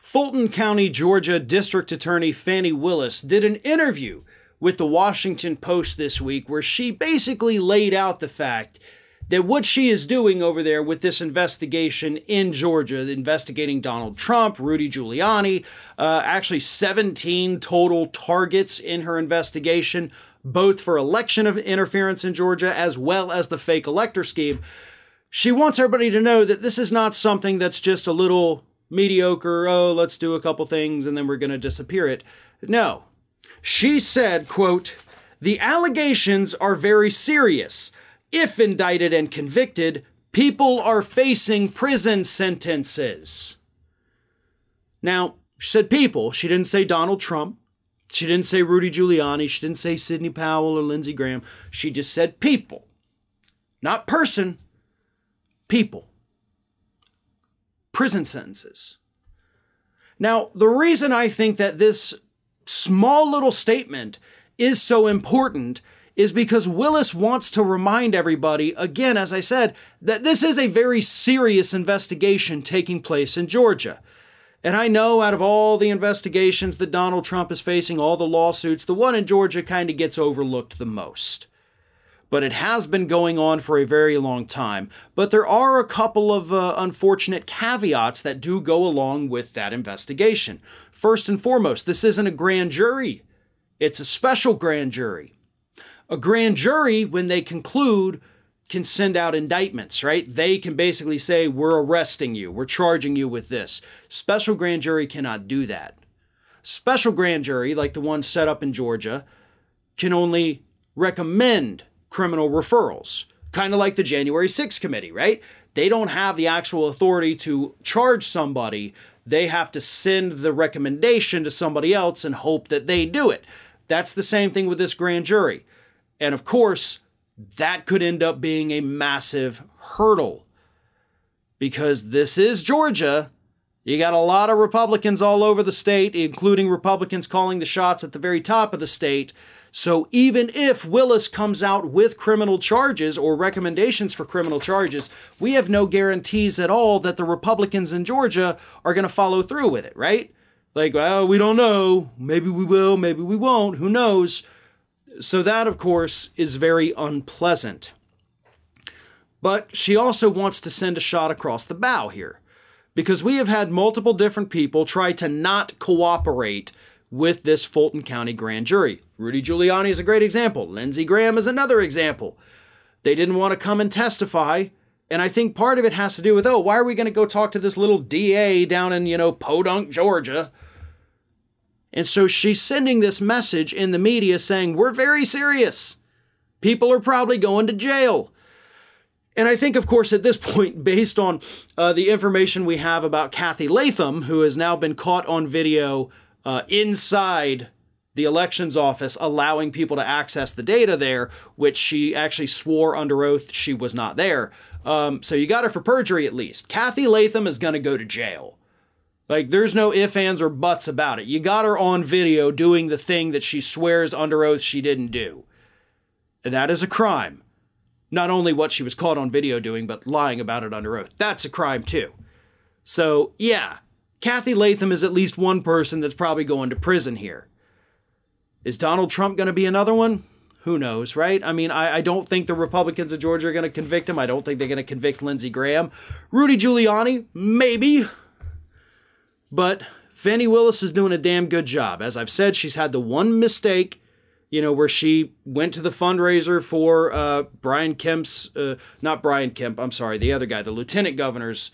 Fulton County, Georgia District Attorney Fani Willis did an interview with the Washington Post this week where she basically laid out the fact that what she is doing over there with this investigation in Georgia, investigating Donald Trump, Rudy Giuliani, actually 17 total targets in her investigation, both for election interference in Georgia as well as the fake elector scheme. She wants everybody to know that this is not something that's just a little mediocre, oh, let's do a couple things and then we're going to disappear it. No. She said, quote, "The allegations are very serious. If indicted and convicted, people are facing prison sentences." Now, she said people. She didn't say Donald Trump. She didn't say Rudy Giuliani. She didn't say Sidney Powell or Lindsey Graham. She just said people. Not person. People. Prison sentences. Now, the reason I think that this small little statement is so important is because Willis wants to remind everybody, again, as I said, that this is a very serious investigation taking place in Georgia. And I know out of all the investigations that Donald Trump is facing, all the lawsuits, the one in Georgia kind of gets overlooked the most. But it has been going on for a very long time. But there are a couple of unfortunate caveats that do go along with that investigation. First and foremost, this isn't a grand jury. It's a special grand jury. A grand jury, when they conclude, can send out indictments, right? They can basically say, we're arresting you, we're charging you with this. Special grand jury cannot do that. Special grand jury, like the one set up in Georgia, can only recommend criminal referrals, kind of like the January 6th committee, right? They don't have the actual authority to charge somebody. They have to send the recommendation to somebody else and hope that they do it. That's the same thing with this grand jury. And of course, that could end up being a massive hurdle because this is Georgia. You got a lot of Republicans all over the state, including Republicans calling the shots at the very top of the state. So even if Willis comes out with criminal charges or recommendations for criminal charges, we have no guarantees at all that the Republicans in Georgia are going to follow through with it, right? Like, well, we don't know. Maybe we will, maybe we won't. Who knows? So that, of course, is very unpleasant. But she also wants to send a shot across the bow here, because we have had multiple different people try to not cooperate with this Fulton County grand jury. Rudy Giuliani is a great example. Lindsey Graham is another example. They didn't want to come and testify. And I think part of it has to do with, oh, why are we going to go talk to this little DA down in, Podunk, Georgia? And so she's sending this message in the media saying, we're very serious. People are probably going to jail. And I think, of course, at this point, based on the information we have about Cathy Latham, who has now been caught on video inside the elections office, allowing people to access the data there, which she actually swore under oath she was not there. So you got her for perjury at least. Cathy Latham is going to go to jail. Like, there's no ifs, ands, or buts about it. You got her on video doing the thing that she swears under oath she didn't do. And that is a crime. Not only what she was caught on video doing, but lying about it under oath. That's a crime too. So, yeah, Cathy Latham is at least one person that's probably going to prison here. Is Donald Trump going to be another one? Who knows, right? I mean, I don't think the Republicans of Georgia are going to convict him. I don't think they're going to convict Lindsey Graham. Rudy Giuliani, maybe. But Fani Willis is doing a damn good job. As I've said, she's had the one mistake, where she went to the fundraiser for Brian Kemp's, not Brian Kemp, I'm sorry, the other guy, the lieutenant governor's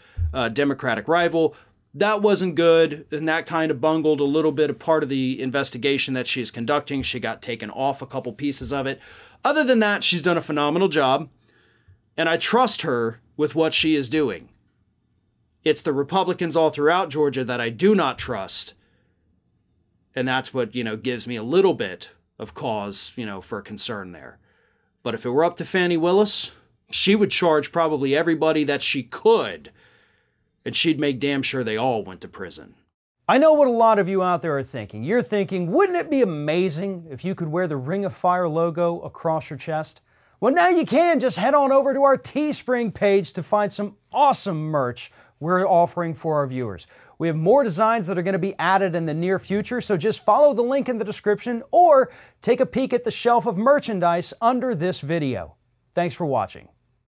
Democratic rival. That wasn't good, and that kind of bungled a little bit of part of the investigation that she's conducting. She got taken off a couple pieces of it. Other than that, she's done a phenomenal job, and I trust her with what she is doing. It's the Republicans all throughout Georgia that I do not trust. And that's what, gives me a little bit of cause, for concern there. But if it were up to Fani Willis, she would charge probably everybody that she could. And she'd make damn sure they all went to prison. I know what a lot of you out there are thinking. You're thinking, wouldn't it be amazing if you could wear the Ring of Fire logo across your chest? Well, now you can. Just head on over to our Teespring page to find some awesome merch we're offering for our viewers. We have more designs that are going to be added in the near future, so just follow the link in the description or take a peek at the shelf of merchandise under this video. Thanks for watching.